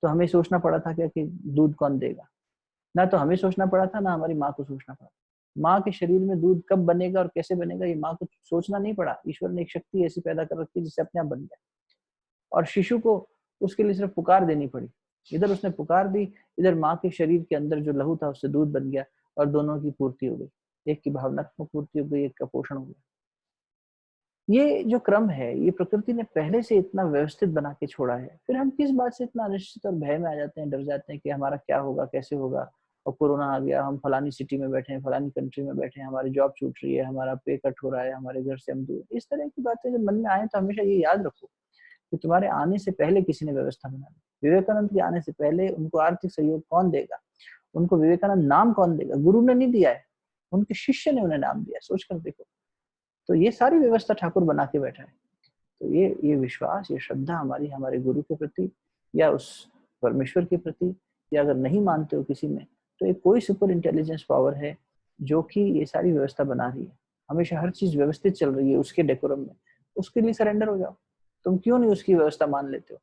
तो हमें सोचना पड़ा था क्या कि दूध कौन देगा। ना तो हमें सोचना पड़ा था, ना हमारी माँ को सोचना पड़ा। माँ के शरीर में दूध कब बनेगा और कैसे बनेगा, ये माँ को सोचना नहीं पड़ा। ईश्वर ने एक शक्ति ऐसी पैदा कर रखी जिससे अपने आप बन गया। और शिशु को उसके लिए सिर्फ पुकार देनी पड़ी। इधर उसने पुकार दी, इधर माँ के शरीर के अंदर जो लहू था उससे दूध बन गया, और दोनों की पूर्ति हो गई। एक की भावनात्मक पूर्ति हो गई, एक का पोषण हो गया। ये जो क्रम है, ये प्रकृति ने पहले से इतना व्यवस्थित बना के छोड़ा है। फिर हम किस बात से इतना अनिश्चित और भय में आ जाते हैं, डर जाते हैं कि हमारा क्या होगा, कैसे होगा। और कोरोना आ गया, हम फलानी सिटी में बैठे हैं, फलानी कंट्री में बैठे हैं, हमारी जॉब छूट रही है, हमारा पे कट हो रहा है, हमारे घर से हम दूर। इस तरह की बातें जब मन में आए तो हमेशा ये याद रखो कि तुम्हारे आने से पहले किसी ने व्यवस्था बना दी। विवेकानंद के आने से पहले उनको आर्थिक सहयोग कौन देगा, उनको विवेकानंद नाम कौन देगा? गुरु ने नहीं दिया है, उनके शिष्य ने उन्हें नाम दिया। सोचकर देखो। तो ये सारी व्यवस्था ठाकुर बना के बैठा है। तो ये विश्वास, ये श्रद्धा हमारी हमारे गुरु के प्रति, या उस परमेश्वर के प्रति, या अगर नहीं मानते हो किसी में, तो एक कोई सुपर इंटेलिजेंस पावर है जो कि ये सारी व्यवस्था बना रही है। हमेशा हर चीज व्यवस्थित चल रही है उसके डेकोरम में। उसके लिए सरेंडर हो जाओ। तुम क्यों नहीं उसकी व्यवस्था मान लेते हो,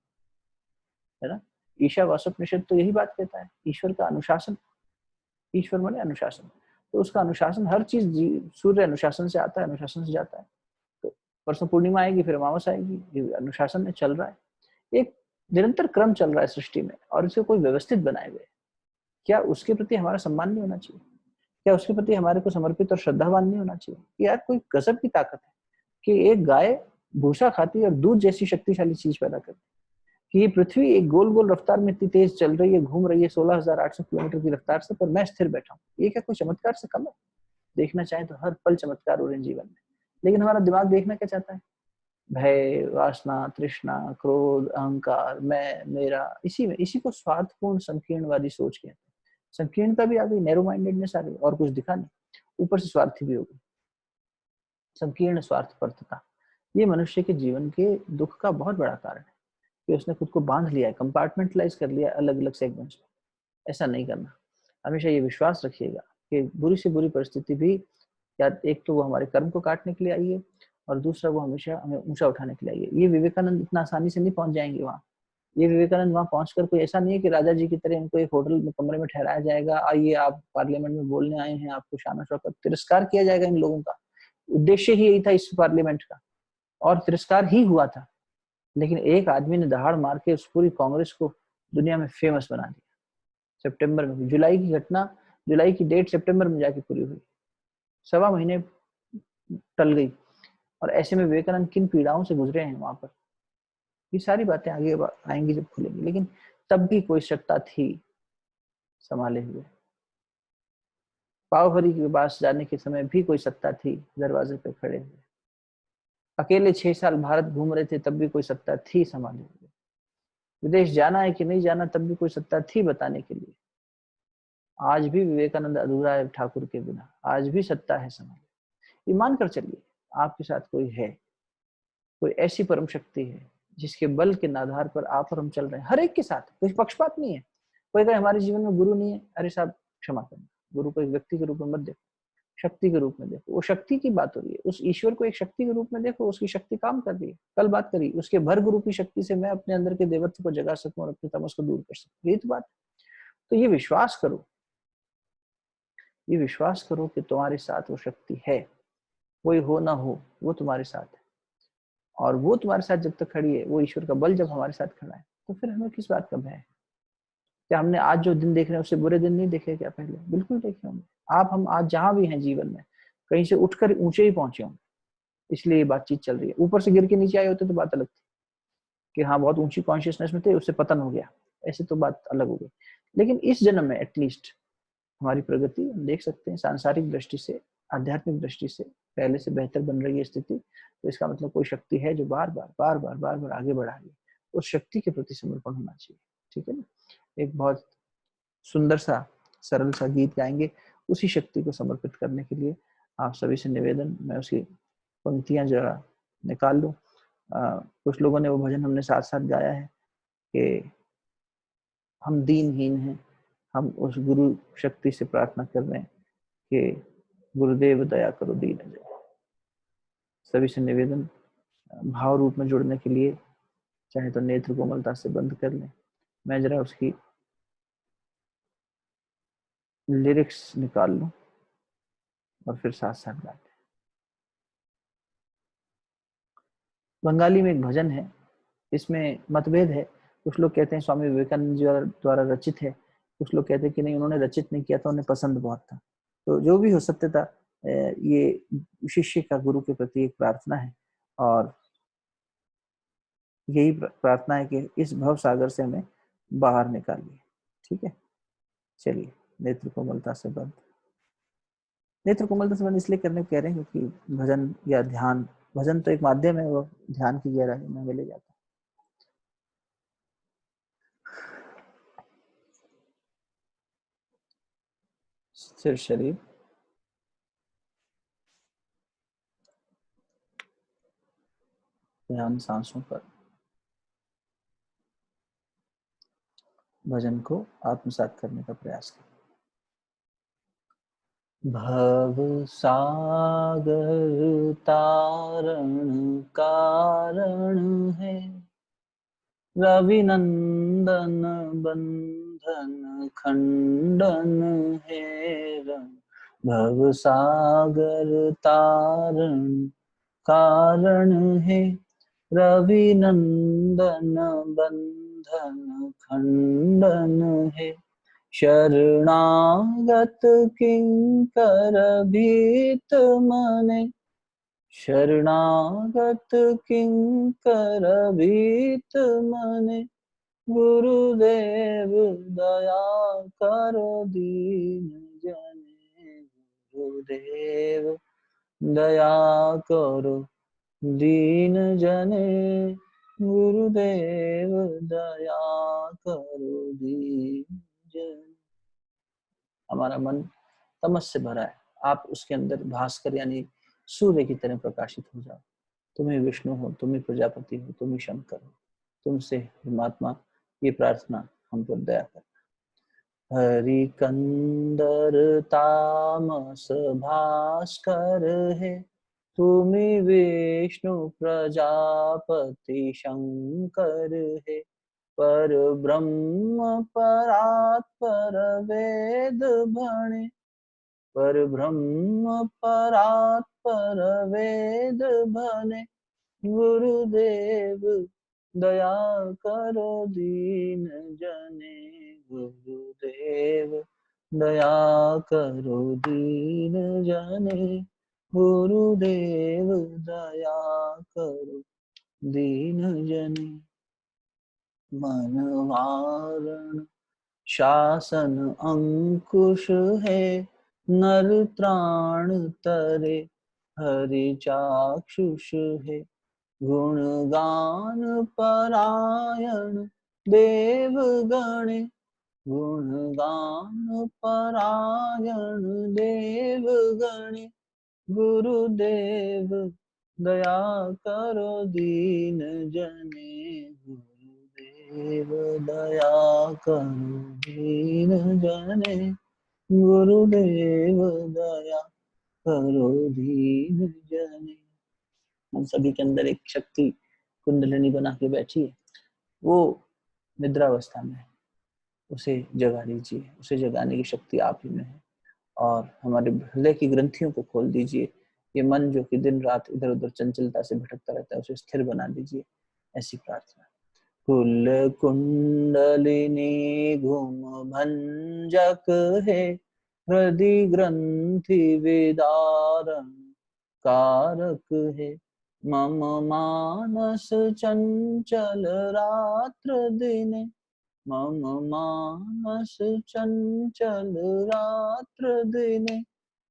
है ना? ईशा वासोपनिषद तो यही बात कहता है, ईश्वर का अनुशासन। ईश्वर माने अनुशासन। तो उसका अनुशासन, हर चीज सूर्य अनुशासन से आता है, अनुशासन से जाता है। तो परसों पूर्णिमा आएगी, फिर अमावस आएगी, ये अनुशासन में चल रहा है, एक निरंतर क्रम चल रहा है सृष्टि में, और इसे कोई व्यवस्थित बनाए हुए। क्या उसके प्रति हमारा सम्मान नहीं होना चाहिए? क्या उसके प्रति हमारे को समर्पित और श्रद्धावान नहीं होना चाहिए? यार कोई गजब की ताकत है कि एक गाय भूसा खाती है और दूध जैसी शक्तिशाली चीज पैदा करती है, कि ये पृथ्वी एक गोल गोल रफ्तार में इतनी तेज चल रही है, घूम रही है 16,800 किलोमीटर की रफ्तार से, पर मैं स्थिर बैठा हूँ। ये क्या कोई चमत्कार से कम है? देखना चाहे तो हर पल चमत्कार हो रहे हैं जीवन में, लेकिन हमारा दिमाग देखना क्या चाहता है? भय, वासना, तृष्णा, क्रोध, अहंकार, मैं, मेरा, इसी में, इसी को स्वार्थपूर्ण संकीर्णवादी सोच कहते हैं। संकीर्णता भी आ गई, नैरो माइंडेडनेस आ गई, और कुछ दिखा नहीं, ऊपर से स्वार्थी भी हो गई। संकीर्ण स्वार्थपरता, ये मनुष्य के जीवन के दुख का बहुत बड़ा कारण है कि उसने खुद को बांध लिया है, कंपार्टमेंटलाइज कर लिया अलग अलग सेगमेंट्स में। ऐसा नहीं करना। हमेशा ये विश्वास रखिएगा कि बुरी से बुरी परिस्थिति भी, या एक तो वो हमारे कर्म को काटने के लिए आई है, और दूसरा वो हमेशा हमें ऊंचा उठाने के लिए आई है। ये विवेकानंद इतना आसानी से नहीं पहुंच जाएंगे वहां। ये विवेकानंद वहां पहुंचकर कोई ऐसा नहीं है कि राजा जी की तरह इनको एक होटल में कमरे में ठहराया जाएगा, आइए आप पार्लियामेंट में बोलने आए हैं, आपको शान शौकत, तिरस्कार किया जाएगा इन लोगों का। उद्देश्य ही यही था इस पार्लियामेंट का, और तिरस्कार ही हुआ था। लेकिन एक आदमी ने दहाड़ मार के उस पूरी कांग्रेस को दुनिया में फेमस बना दिया। सितंबर में, जुलाई की घटना, जुलाई की डेट सितंबर में जाके पूरी हुई, 1.25 महीने टल गई। और ऐसे में विवेकानंद किन पीड़ाओं से गुजरे हैं वहां पर, ये सारी बातें आगे आएंगी जब खुलेंगी। लेकिन तब भी कोई सत्ता थी संभाले हुए। पावभरी के पास जाने के समय भी कोई सत्ता थी दरवाजे पे खड़े हुए। अकेले 6 साल भारत घूम रहे थे, तब भी कोई सत्ता थी संभाले हुए। विदेश जाना है कि नहीं जाना, तब भी कोई सत्ता थी बताने के लिए। आज भी विवेकानंद अधूरा है ठाकुर के बिना, आज भी सत्ता है संभाले। ईमान कर चलिए, आपके साथ कोई है, कोई ऐसी परम शक्ति है जिसके बल के आधार पर आप और हम चल रहे हैं, हर एक के साथ, कोई पक्षपात नहीं है। कोई अगर हमारे जीवन में गुरु नहीं है, अरे साहब क्षमा करना, गुरु को एक व्यक्ति के रूप में मत देखो, शक्ति के रूप में देखो। वो शक्ति की बात हो रही है, उस ईश्वर को एक शक्ति के रूप में देखो, उसकी शक्ति काम कर रही है। कल बात करी, उसके भर गुरु की शक्ति से मैं अपने अंदर के देवत्व को जगा सकूं और अपने तमस को दूर कर सकूं, यही तो बात। तो ये विश्वास करो, ये विश्वास करो कि तुम्हारे साथ वो शक्ति है, कोई हो ना हो वो तुम्हारे साथ है। और वो तुम्हारे साथ जब तक खड़ी है, वो ईश्वर का बल जब हमारे साथ खड़ा है, तो फिर हमें किस बात का भय है? क्या हमने आज जो दिन देख रहे हैं उससे बुरे दिन नहीं देखे क्या पहले? बिल्कुल देखे होंगे। हम आज जहां भी हैं जीवन में, कहीं से उठकर ऊंचे ही पहुंचे होंगे, इसलिए ये बातचीत चल रही है। ऊपर से गिर के नीचे आए होते तो बात अलग थी कि हाँ बहुत ऊंची कॉन्शियसनेस में थे, उससे पतन हो गया, ऐसे तो बात अलग हो गई। लेकिन इस जन्म में एटलीस्ट हमारी प्रगति हम देख सकते हैं, सांसारिक दृष्टि से, आध्यात्मिक दृष्टि से पहले से बेहतर बन रही है स्थिति। तो इसका मतलब कोई शक्ति है जो बार बार आगे बढ़ा रही है। उस शक्ति के प्रति समर्पण होना चाहिए, ठीक है ना। एक बहुत सुंदर सा सरल सा गीत गाएंगे उसी शक्ति को समर्पित करने के लिए। आप सभी से निवेदन, मैं उसकी पंक्तियां जरा निकाल लूं। कुछ लोगों ने वो भजन हमने साथ साथ गाया है कि हम दीनहीन हैं, हम उस गुरु शक्ति से प्रार्थना कर रहे हैं कि गुरुदेव दया करो दीन जय। सभी से निवेदन, भाव रूप में जुड़ने के लिए चाहे तो नेत्र कोमलता से बंद कर लें। मैं जरा उसकी लिरिक्स निकाल लूं और फिर साथ साथ गाते। बंगाली में एक भजन है, इसमें मतभेद है। कुछ लोग कहते हैं स्वामी विवेकानंद जी द्वारा रचित है, कुछ लोग कहते हैं कि नहीं उन्होंने रचित नहीं किया था, उन्हें पसंद बहुत था। तो जो भी हो सत्यता, ये शिष्य का गुरु के प्रति एक प्रार्थना है, और यही प्रार्थना है कि इस भव सागर से हमें बाहर निकालिए। ठीक है, चलिए नेत्र कोमलता से बंद। नेत्र कोमलता से बंद इसलिए करने कह रहे हैं क्योंकि भजन या ध्यान, भजन तो एक माध्यम है, वो ध्यान की गहराई में हमें ले जाता है। स्थिर शरीर, ध्यान सांसों पर, भजन को आत्मसात करने का प्रयास करें। भव सागर तारण कारण है, रवि नंदन बंधन खंडन है, भव सागर तारण कारण है, रवि नंदन बंधन खंडन है। शरणागत किंकर भीत मने, शरणागत किंकर भीत मने। गुरुदेव दया करो दीन जने, गुरुदेव दया करो दीन जने, गुरुदेव दया करो दीन जने। हमारा मन तमस से भरा है, आप उसके अंदर भास्कर यानी सूर्य की तरह प्रकाशित हो जाओ। तुम ही विष्णु हो, तुम ही प्रजापति हो, तुम ही शंकर हो, तुमसे परमात्मा ये प्रार्थना हम पर दया कर। हरि कंदर तामस भास्कर है, तुम्ही विष्णु प्रजापति शंकर है। पर ब्रह्म परात्पर वेद भणे, पर ब्रह्म परात्पर वेद भणे। गुरुदेव दया करो दीन जने, गुरुदेव दया करो दीन जने, गुरुदेव दया करो दीन जने। मन वारण शासन अंकुश है, नर त्राण तरे हरि चाक्षुष है। गुणगान परायण देव गणे, गुणगान परायण देव गणे। गुरुदेव दया करो दीन जने, गुरुदेव दया करो दीन जने, गुरुदेव दया करो दीन जने। हम सभी के अंदर एक शक्ति कुंडलिनी बना के बैठी है, वो निद्रावस्था में है, उसे जगा दीजिए, उसे जगाने की शक्ति आप ही में है। और हमारे हृदय की ग्रंथियों को खोल दीजिए। ये मन जो कि दिन रात इधर उधर चंचलता से भटकता रहता है, उसे स्थिर बना दीजिए। ऐसी प्रार्थना। कुल कुंडलिनी घुम भंजक है, हृदय ग्रंथि विदारण कारक है। मम मानस चंचल रात्र दिने, मम मानस चंचल रात्र दिने।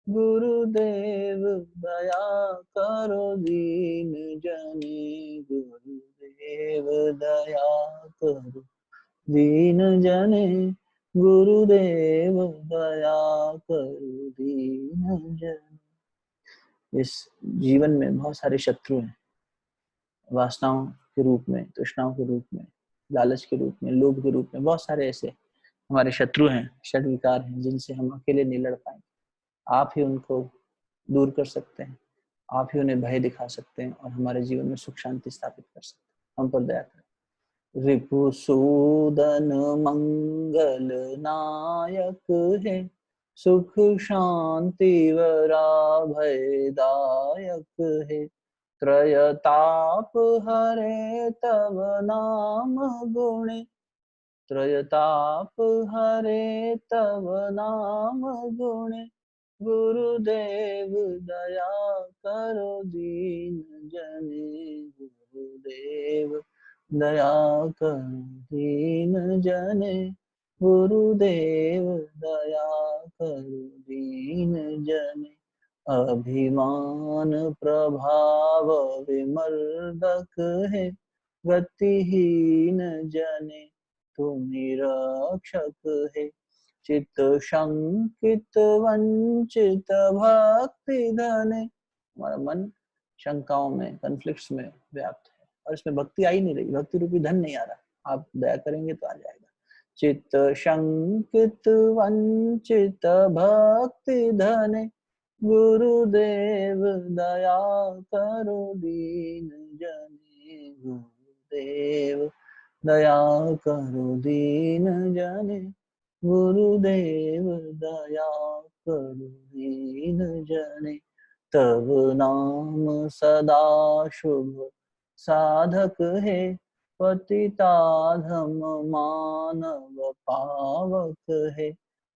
गुरुदेव दया करो दीन जने, गुरुदेव दया करो दीन जने, गुरुदेव दया करो दीन जने। इस जीवन में बहुत सारे शत्रु हैं, वासनाओं के रूप में, तृष्णाओं के रूप में, लालच के रूप में, लोभ के रूप में, बहुत सारे ऐसे हमारे शत्रु हैं, षड विकार हैं, जिनसे हम अकेले नहीं लड़ पाएंगे। आप ही उनको दूर कर सकते हैं, आप ही उन्हें भय दिखा सकते हैं और हमारे जीवन में सुख शांति स्थापित कर सकते हैं। हम पर दया करें। रिपुसूदन मंगल नायक है, सुख शांति वरा भयदायक है। त्रयताप हरे तव नाम गुणे, त्रयताप हरे तव नाम गुणे। गुरुदेव दया करो दीन जने, गुरुदेव दया करो दीन जने, गुरुदेव दया करो दीन जने। अभिमान प्रभाव विमर्दक है, गतिहीन जने तुम्ही रक्षक है। चित्त शंकित वंचित भक्ति धने, हमारा मन शंकाओं में, कन्फ्लिक्ट्स में व्याप्त है और इसमें भक्ति आ ही नहीं रही, भक्ति रूपी धन नहीं आ रहा। आप दया करेंगे तो आ जाएगा। चित्त शंकित वंचित भक्ति धने, गुरुदेव दया करो दीन जने, गुरुदेव दया करो दीन जने, गुरुदेव दया करो दीन जने। तब नाम सदा शुभ साधक है, पतिताधम मानव पावक है।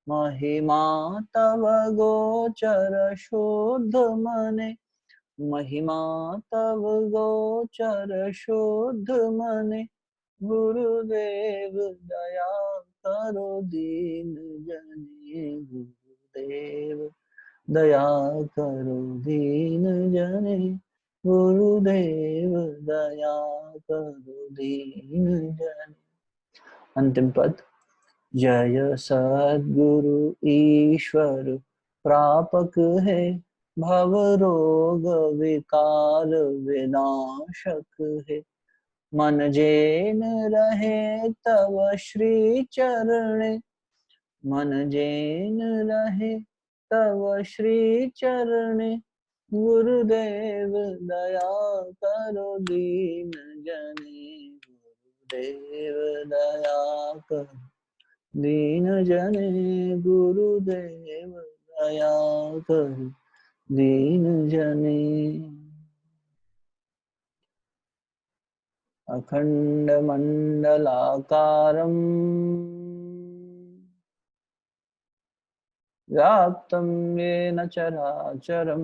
महिमा तव गोचर शुद्ध मने, महिमा तव गोचर शुद्ध मने। गुरुदेव दया करो दीन जने, गुरुदेव दया करो दीन जने। गुरुदेव दया करो दीन जने। अंतिम पद। जय सद्गुरु ईश्वर प्रापक है, भव रोग विकार विनाशक है। मन जेन रहे तव श्री चरणे, मन जेन रहे तव श्री चरणे। गुरुदेव दया करो दीन जने, गुरुदेव दया करो दीन जने। गुरुदेव दया करो दीन जने। अखंड मंडलाकारं व्याप्तं येन चराचरं,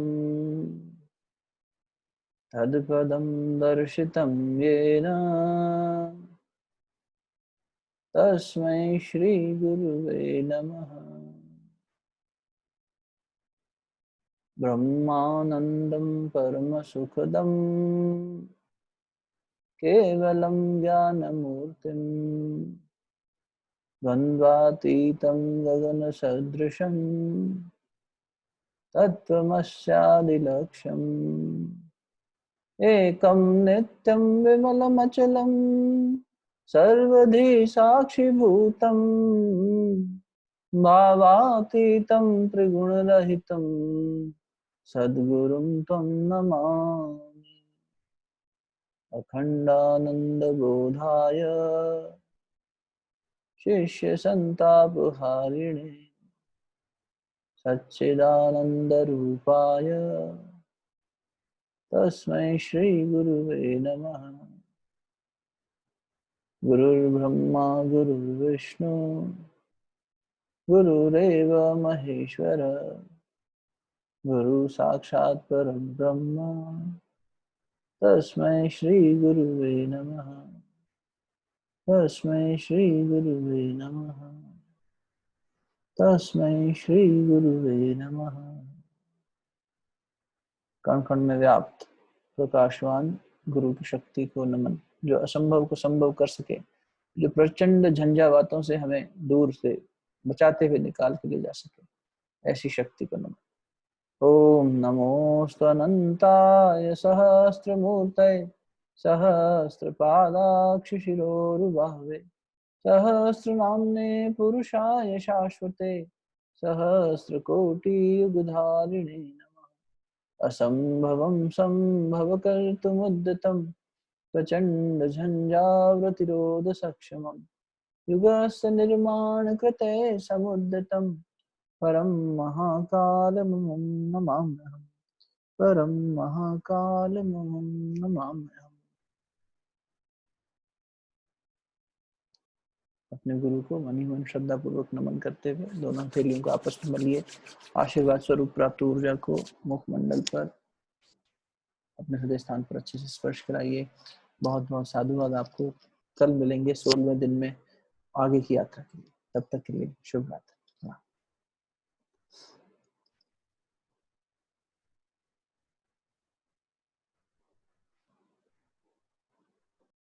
तत्पदं दर्शितं येन तस्मै श्री गुरुवे नमः। ब्रह्मानंदं परमसुखदं केवलं ज्ञानमूर्तिं, द्वन्द्वातीतं गगनसदृशं तत्त्वमस्यादिलक्ष्यम्। एकं नित्यं विमलमचलं सर्वधी साक्षिभूतं, भावातीतं त्रिगुणरहितं सद्गुरुं त्वं नमामि। अखंडानंदबोधाय शिष्यसन्तापहारिणे, सच्चिदानन्दरूपाय तस्मै श्री गुरुवे नमः। गुरुर्ब्रह्मा गुरुर्विष्णु गुरुरेव महेश्वर, गुरु साक्षात् परब्रह्म तस्मै श्री गुरुवे नमः। तस्मै श्री गुरुवे नमः। तस्मै श्री गुरुवे नमः। कण कण में व्याप्त प्रकाशवान गुरु की शक्ति को नमन, जो असंभव को संभव कर सके, जो प्रचंड झंझावातों से हमें दूर से बचाते हुए निकाल के ले जा सके, ऐसी शक्ति को नमन। ओम नमोस्तु अनंताय सहस्रमूर्तये, सहस्रपादाक्ष शिरोरुबाहवे, सहस्रनाम्ने पुरुषाय शाश्वते, सहस्रकोटियुगधारिणे नमः। असंभवं संभवकर्तुमुद्यतं, प्रचंड झंझाव्रतिरोध सक्षमं, युगस्य निर्माणकृते समुद्यतं, परम महाकालमहं नमाम्यहम्। परम महाकालमहं नमाम्यहम्। अपने गुरु को मनी मन श्रद्धा पूर्वक नमन करते हुए दोनों हथेलियों को आपस में मलिए। आशीर्वाद स्वरूप प्राप्त ऊर्जा को मुखमंडल पर, अपने हृदय स्थान पर अच्छे से स्पर्श कराइए। बहुत बहुत साधुवाद आपको। कल मिलेंगे 16वें दिन में आगे की यात्रा के लिए। तब तक के लिए शुभ रात्रि।